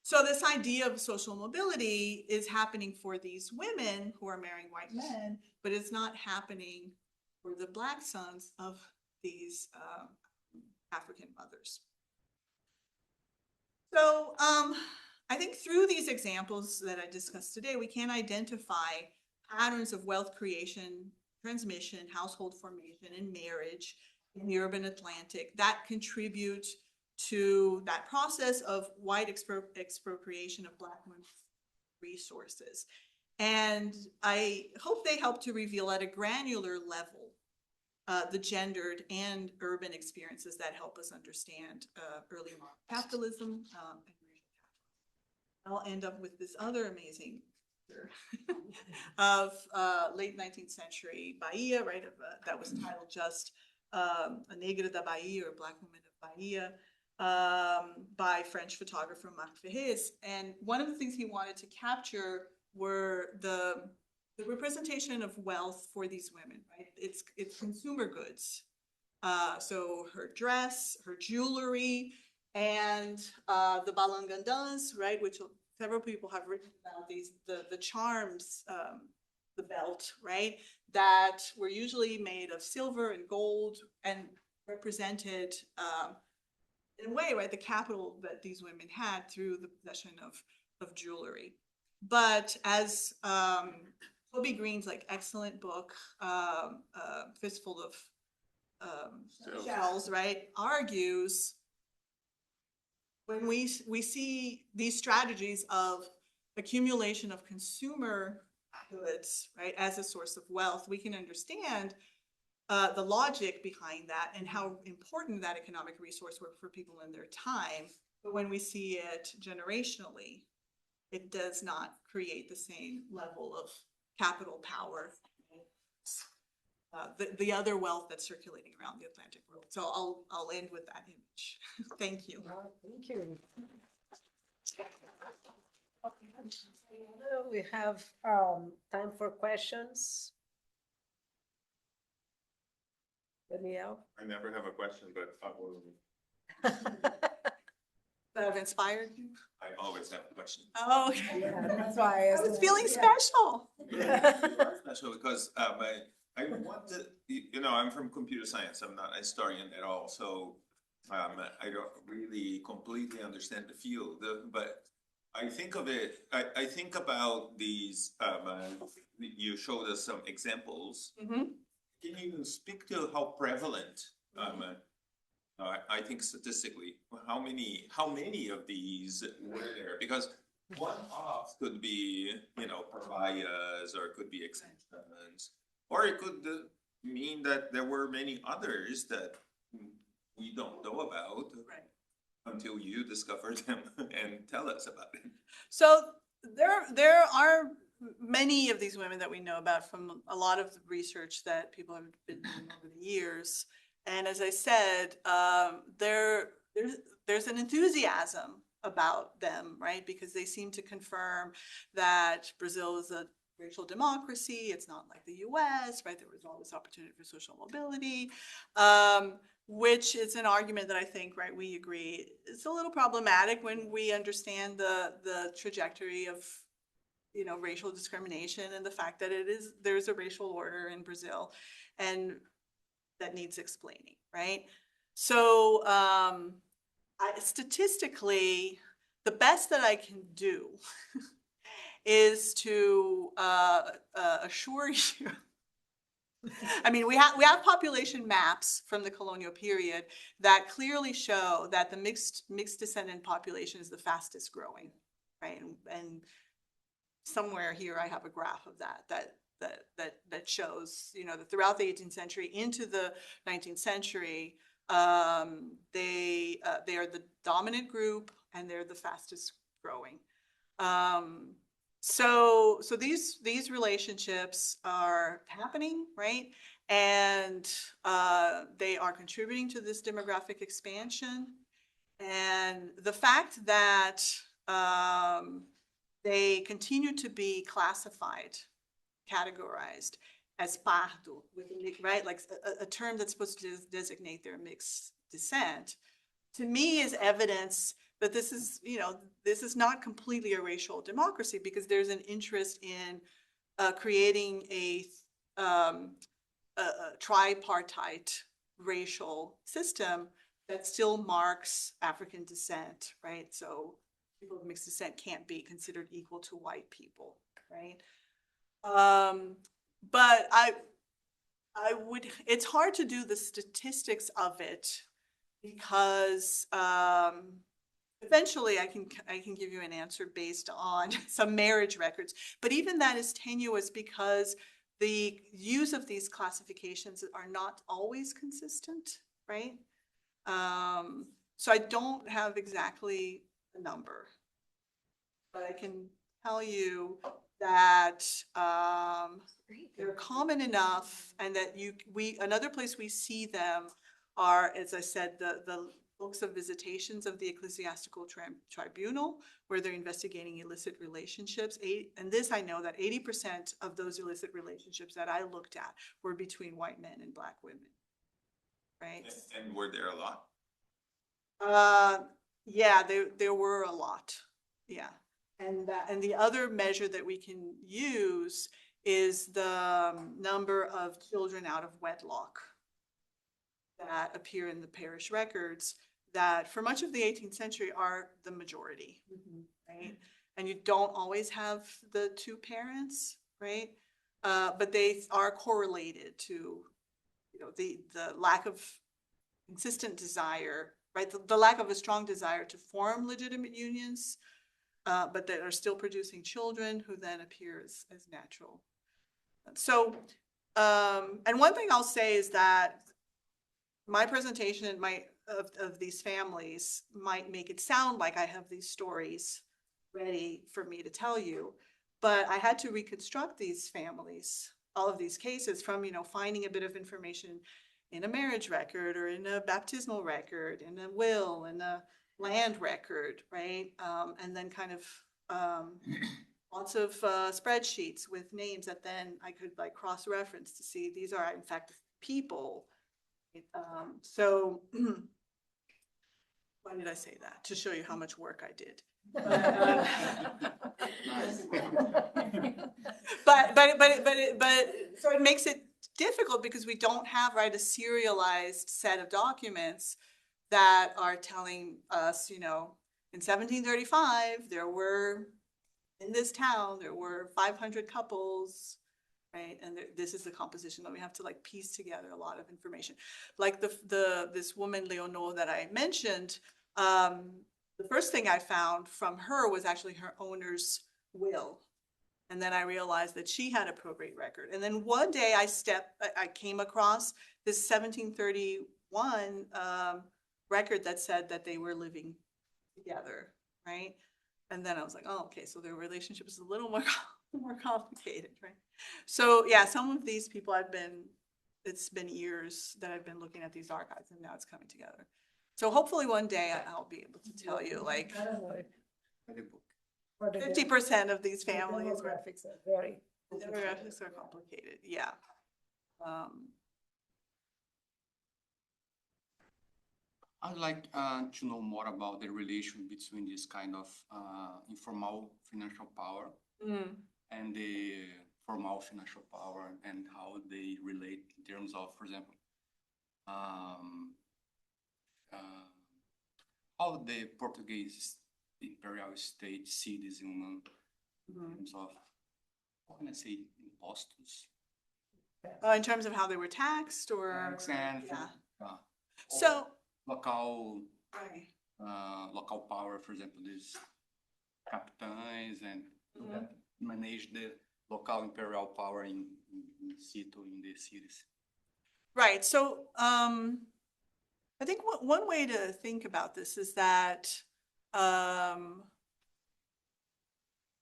So this idea of social mobility is happening for these women who are marrying white men, but it's not happening for the Black sons of these African mothers. So I think through these examples that I discussed today, we can identify patterns of wealth creation, transmission, household formation, and marriage in the urban Atlantic that contribute to that process of white expropriation of Black women's resources. And I hope they help to reveal at a granular level the gendered and urban experiences that help us understand early modern capitalism and racial capitalism. I'll end up with this other amazing picture of late 19th century Bahia, right? That was titled just A Negra da Bahia, or Black Woman of Bahia, by French photographer Marc Ferrez. And one of the things he wanted to capture were the representation of wealth for these women, right? It's consumer goods. So her dress, her jewelry, and the balangandans, right? Which several people have written about these, the charms, the belt, right? That were usually made of silver and gold and represented in a way, right, the capital that these women had through the possession of jewelry. But as Toby Green's excellent book, Fistful of Shells, right, argues, when we see these strategies of accumulation of consumer goods, right, as a source of wealth, we can understand the logic behind that and how important that economic resource were for people in their time. But when we see it generationally, it does not create the same level of capital power, the other wealth that's circulating around the Atlantic world. So I'll end with that image. Thank you. Thank you. We have time for questions. Danielle? I never have a question, but I will. That have inspired you? I always have a question. Oh, okay. Yeah, that's why I was feeling special. Special because I want to, I'm from computer science. I'm not a historian at all. So I don't really completely understand the field, but I think of it, I think about these, you showed us some examples. Mm-hmm. Can you speak to how prevalent, I think statistically, how many of these were there? Because one-off could be, pariahs, or it could be exceptions, or it could mean that there were many others that we don't know about, Right, until you discover them and tell us about it. so there are many of these women that we know about from a lot of the research that people have been doing over the years. And as I said, there's an enthusiasm about them, right? Because they seem to confirm that Brazil is a racial democracy. It's not like the US, right? There was all this opportunity for social mobility, which is an argument that I think, right, we agree is a little problematic when we understand the trajectory of racial discrimination and the fact that there's a racial order in Brazil and that needs explaining, right? So statistically, the best that I can do is to assure you. I mean, we have population maps from the colonial period that clearly show that the mixed descendant population is the fastest growing, right? And somewhere here I have a graph of that shows, that throughout the 18th century into the 19th century, They are the dominant group and they're the fastest growing. So these relationships are happening, right? And they are contributing to this demographic expansion. And the fact that they continue to be classified, categorized as pardo, right? Like a term that's supposed to designate their mixed descent, to me is evidence that this is, this is not completely a racial democracy, because there's an interest in creating a tripartite racial system that still marks African descent, right? So people of mixed descent can't be considered equal to white people, right? But I would, it's hard to do the statistics of it, because eventually I can give you an answer based on some marriage records, but even that is tenuous because the use of these classifications are not always consistent, right? So I don't have exactly a number, but I can tell you that they're common enough, and that another place we see them are, as I said, the books of visitations of the ecclesiastical tribunal, where they're investigating illicit relationships. And this, I know that 80% of those illicit relationships that I looked at were between white men and Black women, right? And were there a lot? Yeah, there were a lot, yeah. And the other measure that we can use is the number of children out of wedlock that appear in the parish records, that for much of the 18th century are the majority, right? And you don't always have the two parents, right? But they are correlated to, the lack of consistent desire, right? The lack of a strong desire to form legitimate unions, but that are still producing children who then appear as natural. So, and one thing I'll say is that my presentation of these families might make it sound like I have these stories ready for me to tell you, but I had to reconstruct these families, all of these cases, from, finding a bit of information in a marriage record, or in a baptismal record, in a will, in a land record, right? And then kind of lots of spreadsheets with names that then I could cross-reference to see these are in fact people. So why did I say that? To show you how much work I did. But so it makes it difficult, because we don't have, right, a serialized set of documents that are telling us, in 1735 there were, in this town there were 500 couples, right? And this is the composition that we have to piece together a lot of information. Like this woman Leonor that I mentioned, the first thing I found from her was actually her owner's will. And then I realized that she had a probate record. And then one day I came across this 1731 record that said that they were living together, right? And then I was like, oh, okay, so their relationship is a little more complicated, right? So yeah, some of these people it's been years that I've been looking at these archives, and now it's coming together. So hopefully one day I'll be able to tell you 50% of these families. The demographics are complicated, yeah. I'd like to know more about the relation between this kind of informal financial power and the formal financial power, and how they relate in terms of, for example, how the Portuguese imperial state see this in terms of, how can I say, impostos? In terms of how they were taxed, or Tax and so local right. Local power, for example, these captains, and that manage the local imperial power in the cities. Right. So I think one way to think about this is that,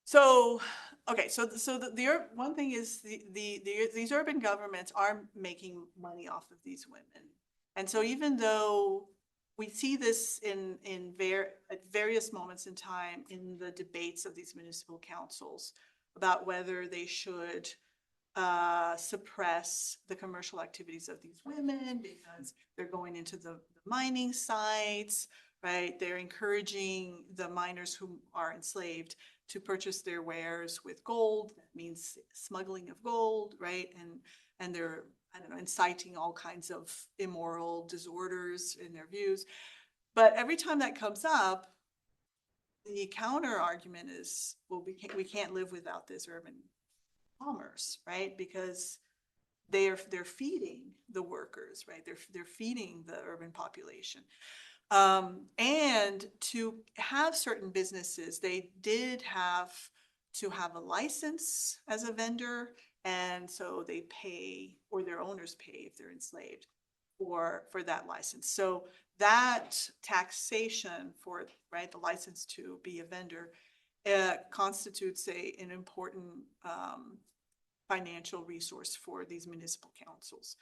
so, okay, so one thing is these urban governments are making money off of these women. And so even though we see this at various moments in time in the debates of these municipal councils about whether they should suppress the commercial activities of these women because they're going into the mining sites, right? They're encouraging the miners who are enslaved to purchase their wares with gold. That means smuggling of gold, right? And they're, I don't know, inciting all kinds of immoral disorders in their views. But every time that comes up, the counter argument is, well, we can't live without this urban commerce, right? Because they're feeding the workers, right? They're feeding the urban population. And to have certain businesses, they did have to have a license as a vendor. And so they pay, or their owners pay if they're enslaved for that license. So that taxation for, right, the license to be a vendor constitutes an important financial resource for these municipal councils.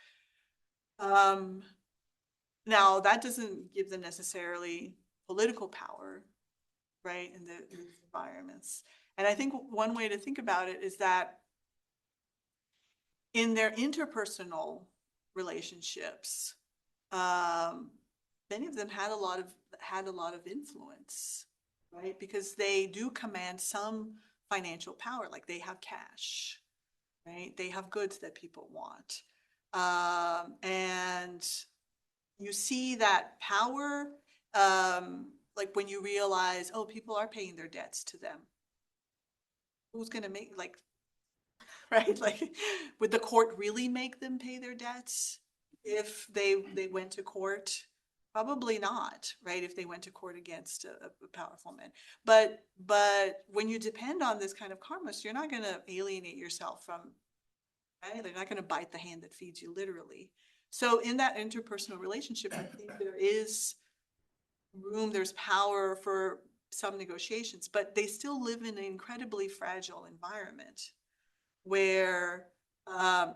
Now, that doesn't give them necessarily political power, right, in these environments. And I think one way to think about it is that in their interpersonal relationships, many of them had a lot of influence, right? Because they do command some financial power, like they have cash, right? They have goods that people want. And you see that power, like when you realize, oh, people are paying their debts to them. Who's going to make, like, right? Like, would the court really make them pay their debts if they went to court? Probably not, right? If they went to court against a powerful man. But when you depend on this kind of commerce, you're not going to alienate yourself from, right? They're not going to bite the hand that feeds you, literally. So in that interpersonal relationship, I think there is room, there's power for some negotiations, but they still live in an incredibly fragile environment where,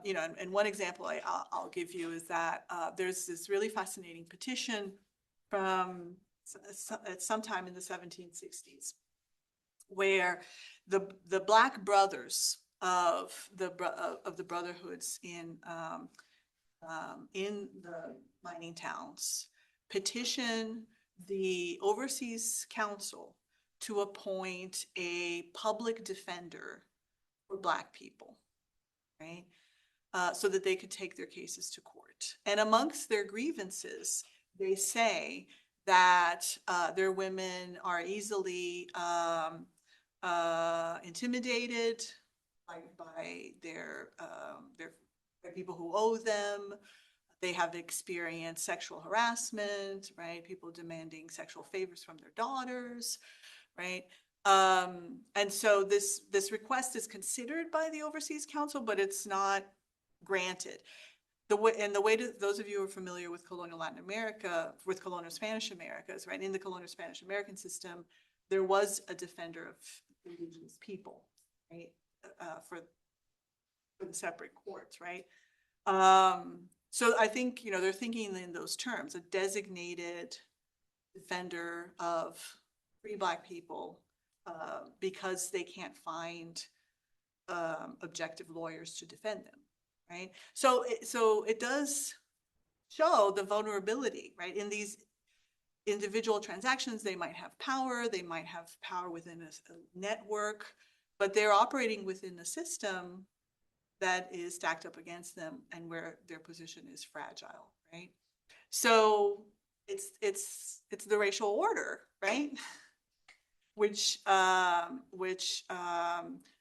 you know, and one example I'll give you is that there's this really fascinating petition from sometime in the 1760s where the Black brothers of the brotherhoods in the mining towns petition the Overseas Council to appoint a public defender for Black people, right? So that they could take their cases to court. And amongst their grievances, they say that their women are easily intimidated by their people who owe them. They have experienced sexual harassment, right? People demanding sexual favors from their daughters, right? And so this request is considered by the Overseas Council, but it's not granted. The way those of you who are familiar with colonial Latin America, with colonial Spanish Americas, right? In the colonial Spanish American system, there was a defender of indigenous people, right? For the separate courts, right? So I think, you know, they're thinking in those terms, a designated defender of free Black people because they can't find objective lawyers to defend them, right? So it does show the vulnerability, right? In these individual transactions, they might have power within a network, but they're operating within a system that is stacked up against them and where their position is fragile, right? So it's the racial order, right? which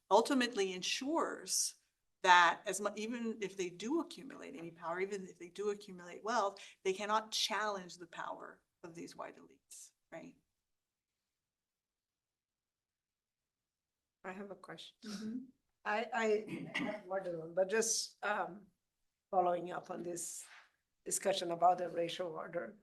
ultimately ensures that even if they do accumulate any power, even if they do accumulate wealth, they cannot challenge the power of these white elites, right? I have a question. Mm-hmm. I have more than one, but just following up on this discussion about the racial order.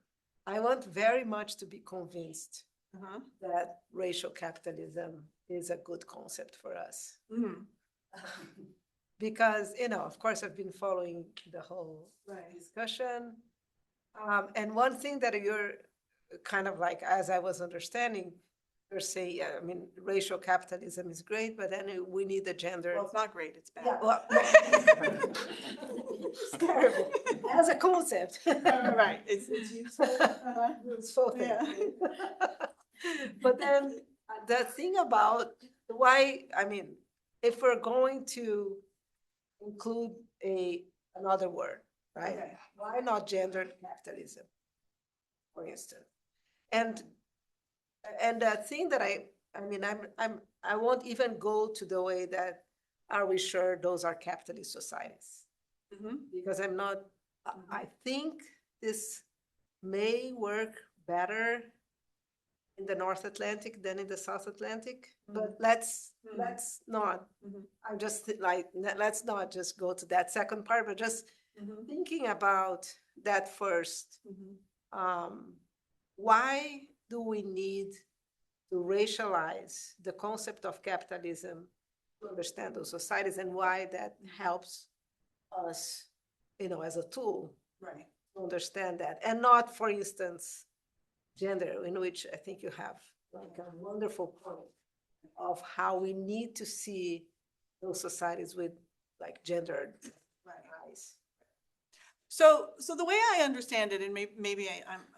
I want very much to be convinced Uh-huh. that racial capitalism is a good concept for us. Mm. Because, of course, I've been following the whole Right. discussion. And one thing that you're kind of like, as I was understanding, you're saying, yeah, I mean, racial capitalism is great, but then we need the gender. Well, it's not great, it's bad. Yeah, well, it's terrible as a concept. Right, it's useful. Useful thing. Yeah. But then the thing about why, I mean, if we're going to include another word, right? Okay. Why not gendered capitalism, for instance? And the thing that I mean, I won't even go to the way that are we sure those are capitalist societies? Mhm. Because I'm not, I think this may work better in the North Atlantic than in the South Atlantic, but let's not. Mhm. I'm just like, let's not just go to that second part, but just Mhm. thinking about that first. Mhm. Why do we need to racialize the concept of capitalism to understand those societies, and why that helps us, as a tool Right. to understand that, and not, for instance, gender, in which I think you have like a wonderful point of how we need to see those societies with like gendered eyes. So the way I understand it, and maybe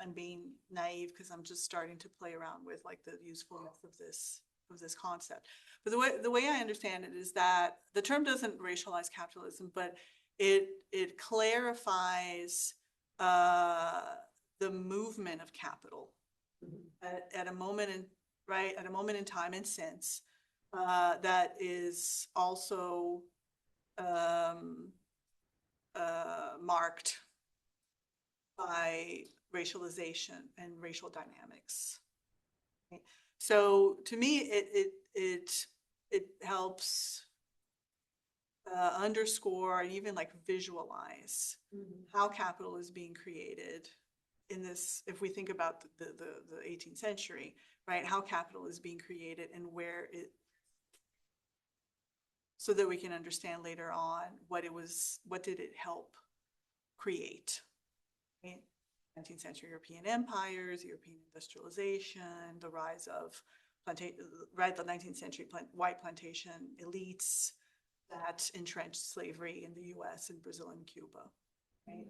I'm being naive because I'm just starting to play around with like the usefulness of this concept. But the way I understand it is that the term doesn't racialize capitalism, but it clarifies the movement of capital at a moment in time and sense that is also marked by racialization and racial dynamics. Okay. So to me, it helps underscore and even like visualize how capital is being created in this. If we think about the 18th century, right? How capital is being created and where it, so that we can understand later on what did it help create, right? 19th century European empires, European industrialization, the rise of the 19th century white plantation elites that entrenched slavery in the US and Brazil and Cuba, right?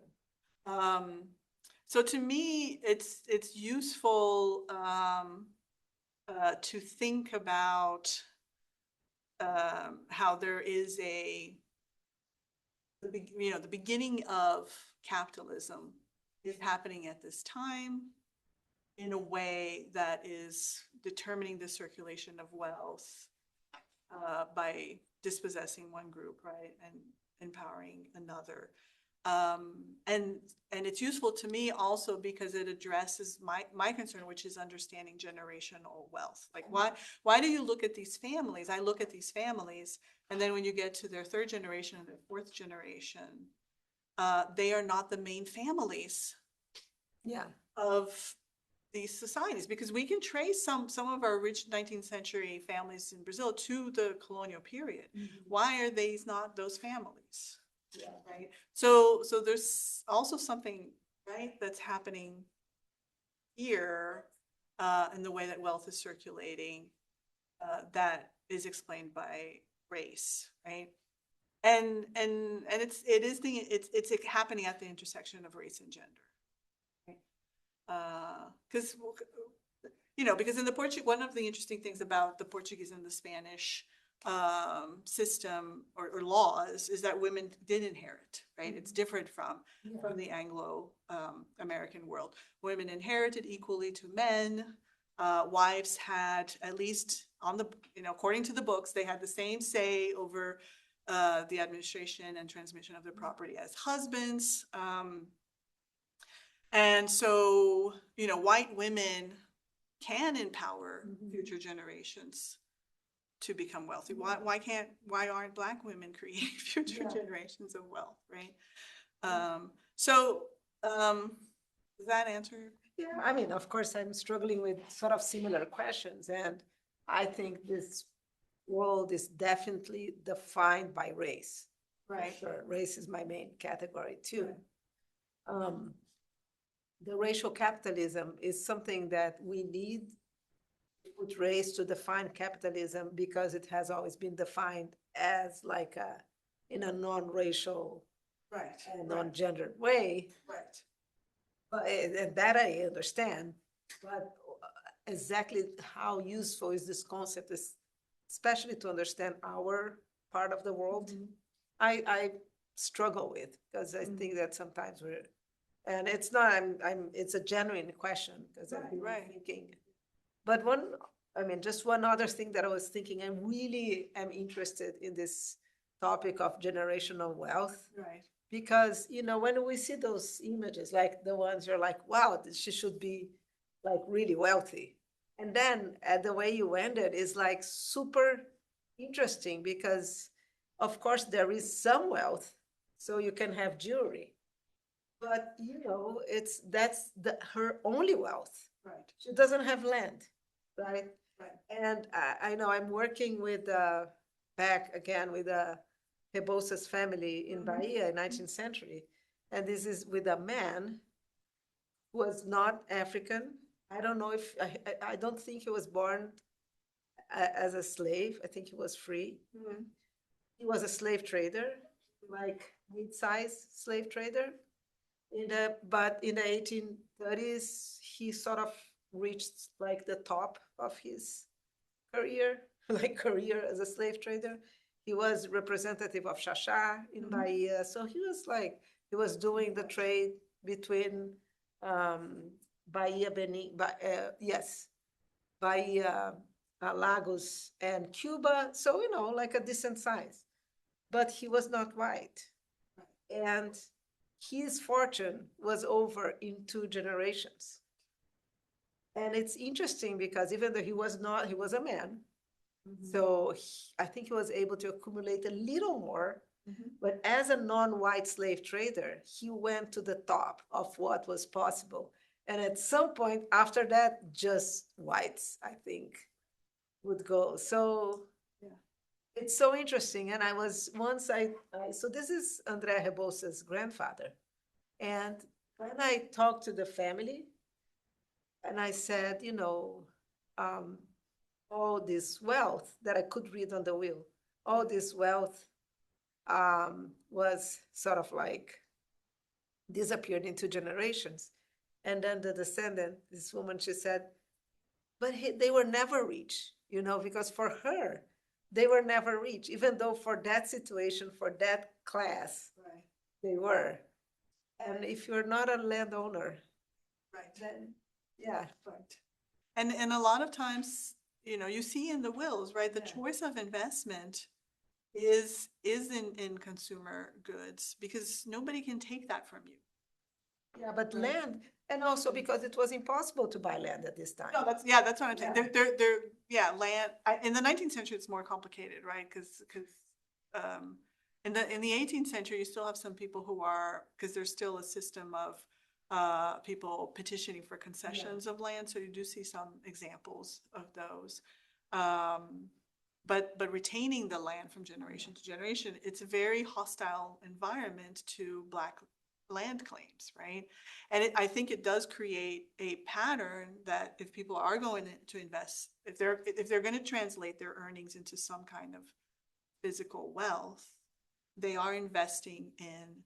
So to me, it's useful to think about how there is the beginning of capitalism is happening at this time in a way that is determining the circulation of wealth by dispossessing one group, right, and empowering another. And it's useful to me also because it addresses my concern, which is understanding generational wealth. Like why do you look at these families? I look at these families, and then when you get to their third generation and their fourth generation, they are not the main families of these societies, because we can trace some of our rich 19th century families in Brazil to the colonial period. Why are these not those families? Right. So there's also something, right, that's happening here in the way that wealth is circulating that is explained by race, right? And it's happening at the intersection of race and gender, right? Because because in the one of the interesting things about the Portuguese and the Spanish system or laws is that women did inherit, right? It's different from the Anglo American world. Women inherited equally to men. Wives had, at least on the, according to the books, they had the same say over the administration and transmission of their property as husbands. And so, white women can empower future generations to become wealthy. Why aren't Black women creating future generations of wealth, right? Does that answer? Yeah, I mean, of course, I'm struggling with sort of similar questions, and I think this world is definitely defined by race. Right. Sure, race is my main category too. Um, the racial capitalism is something that we need to put race to define capitalism because it has always been defined as like in a non-racial Right. and non-gendered way. Right. But, and that I understand, but exactly how useful is this concept, is especially to understand our part of the world, I struggle with, because I think that sometimes we're, and it's not, it's a genuine question, because I've been Right. thinking. But I mean, just one other thing that I was thinking, I really am interested in this topic of generational wealth. Right. Because, when we see those images, like the ones you're like, wow, she should be like really wealthy. And then the way you ended is like super interesting because, of course, there is some wealth, so you can have jewelry. But, that's her only wealth. Right. She doesn't have land, right? Right. And I know I'm working with, back again with Rebouças family in Bahia in 19th century. And this is with a man who was not African. I don't know if, I don't think he was born as a slave. I think he was free. He was a slave trader, like mid-sized slave trader. But in the 1830s, he sort of reached like the top of his career, like career as a slave trader. He was representative of Xaxá in Bahia. So he was doing the trade between Bahia, Benin, yes, Bahia, Lagos, and Cuba. So, like a decent size. But he was not white. And his fortune was over in 2 generations. And it's interesting because even though he was a man, so I think he was able to accumulate a little more. But as a non-white slave trader, he went to the top of what was possible. And at some point after that, just whites, I think, would go. So it's so interesting. And so this is André Rebouças' grandfather. And when I talked to the family, and I said, all this wealth that I could read on the will, all this wealth was sort of like disappeared into generations. And then the descendant, this woman, she said, but they were never rich, because for her, they were never rich, even though for that situation, for that class, they were. And if you're not a landowner, then, yeah. Right. And a lot of times, you see in the wills, right, the choice of investment is in consumer goods because nobody can take that from you. Yeah, but land, and also because it was impossible to buy land at this time. No, that's what I'm saying. Land, in the 19th century, it's more complicated, right? Because in the 18th century, you still have some people because there's still a system of people petitioning for concessions of land. So you do see some examples of those. But retaining the land from generation to generation, it's a very hostile environment to Black land claims, right? And I think it does create a pattern that if people are going to invest, if they're going to translate their earnings into some kind of physical wealth, they are investing in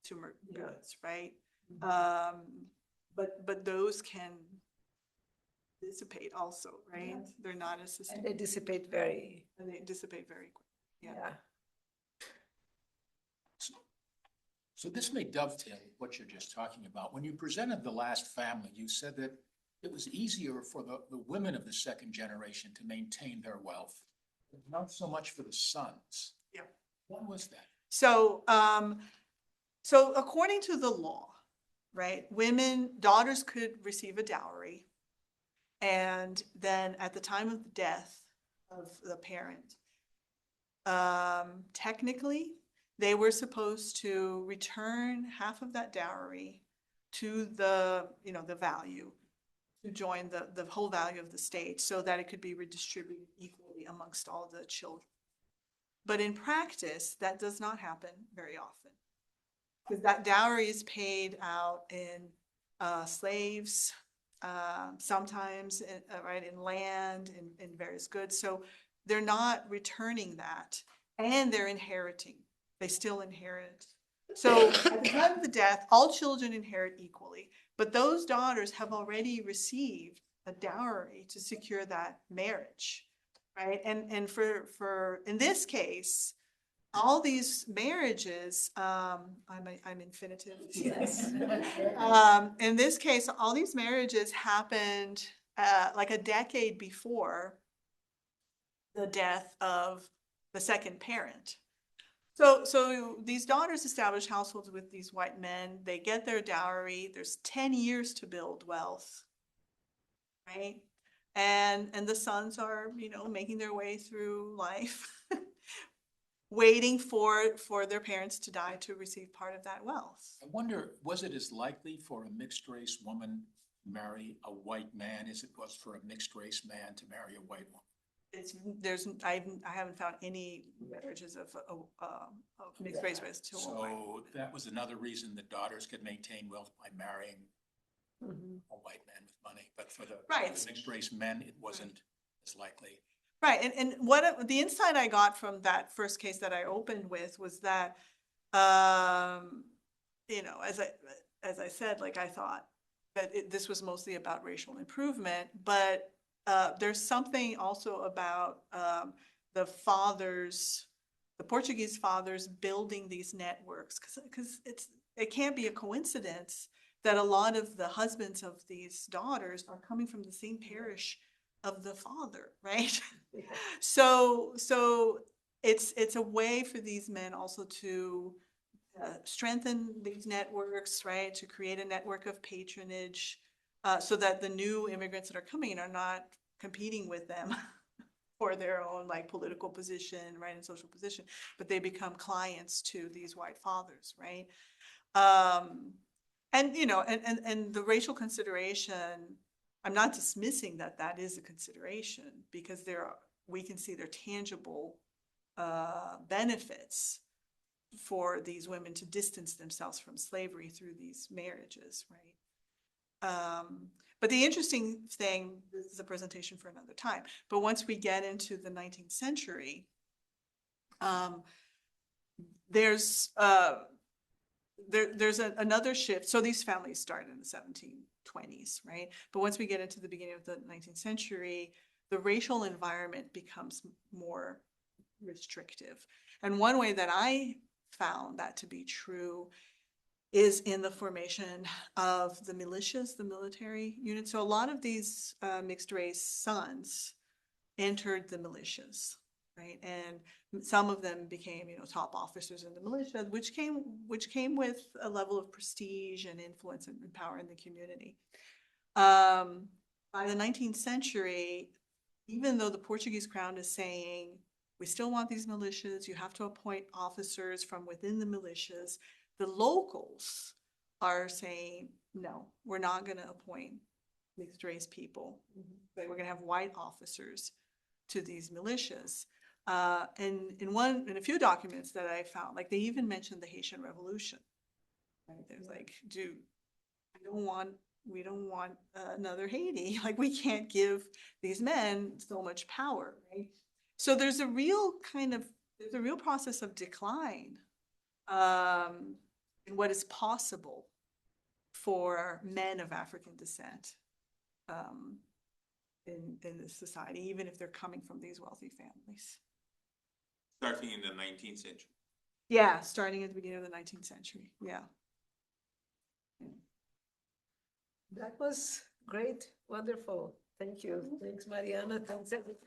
consumer goods, right? But those can dissipate also, right? Yes. They're not as And sustainable. they dissipate very quickly. yeah. So this may dovetail with what you're just talking about. When you presented the last family, you said that it was easier for the women of the second generation to maintain their wealth, but not so much for the sons. Yeah. Why was that? So, so according to the law, right, daughters could receive a dowry, and then at the time of the death of the parent, technically, they were supposed to return half of that dowry to the, you know, the value, to join the whole value of the state so that it could be redistributed equally amongst all the children. But in practice, that does not happen very often. Because that dowry is paid out in slaves, sometimes right, in land, in various goods. So they're not returning that, and they're inheriting. They still inherit. So at the time of the death, all children inherit equally, but those daughters have already received a dowry to secure that marriage, right? And for in this case, all these marriages, I'm infinitive. Yes. In this case, all these marriages happened like a decade before the death of the second parent. So these daughters establish households with these white men. They get their dowry. There's 10 years to build wealth, right? And the sons are, you know, making their way through life, waiting for their parents to die to receive part of that wealth. I wonder, was it as likely for a mixed race woman to marry a white man as it was for a mixed race man to marry a white woman? I haven't found any marriages of mixed race to a white. So that was another reason that daughters could maintain wealth by marrying a white man with money, but for the mixed race men, it wasn't as likely. Right, and what the insight I got from that first case that I opened with was that, you know, as I said, like I thought that this was mostly about racial improvement, but there's something also about the Portuguese fathers building these networks, because it can't be a coincidence that a lot of the husbands of these daughters are coming from the same parish of the father, right? So it's a way for these men also to strengthen these networks, right? To create a network of patronage, so that the new immigrants that are coming in are not competing with them for their own like political position, right, and social position, but they become clients to these white fathers, right? And you know, and the racial consideration, I'm not dismissing that is a consideration, because we can see there are tangible benefits for these women to distance themselves from slavery through these marriages, right? But the interesting thing, this is a presentation for another time, but once we get into the 19th century, there's another shift. So these families started in the 1720s, right? But once we get into the beginning of the 19th century, the racial environment becomes more restrictive. And one way that I found that to be true is in the formation of the militias, the military units. So a lot of these mixed race sons entered the militias, right? And some of them became, you know, top officers in the militia, which came with a level of prestige and influence and power in the community. By the 19th century, even though the Portuguese crown is saying, we still want these militias, you have to appoint officers from within the militias, the locals are saying, no, we're not going to appoint mixed race people, but we're going to have white officers to these militias. And in a few documents that I found, like they even mentioned the Haitian Revolution. Right? There's like, we don't want another Haiti. Like we can't give these men so much power, right? So there's a real process of decline in what is possible for men of African descent in this society, even if they're coming from these wealthy families. Starting in the 19th century. Yeah, starting at the beginning of the 19th century. Yeah. That was great, wonderful. Thank you. Thanks, Mariana. Thanks, everyone.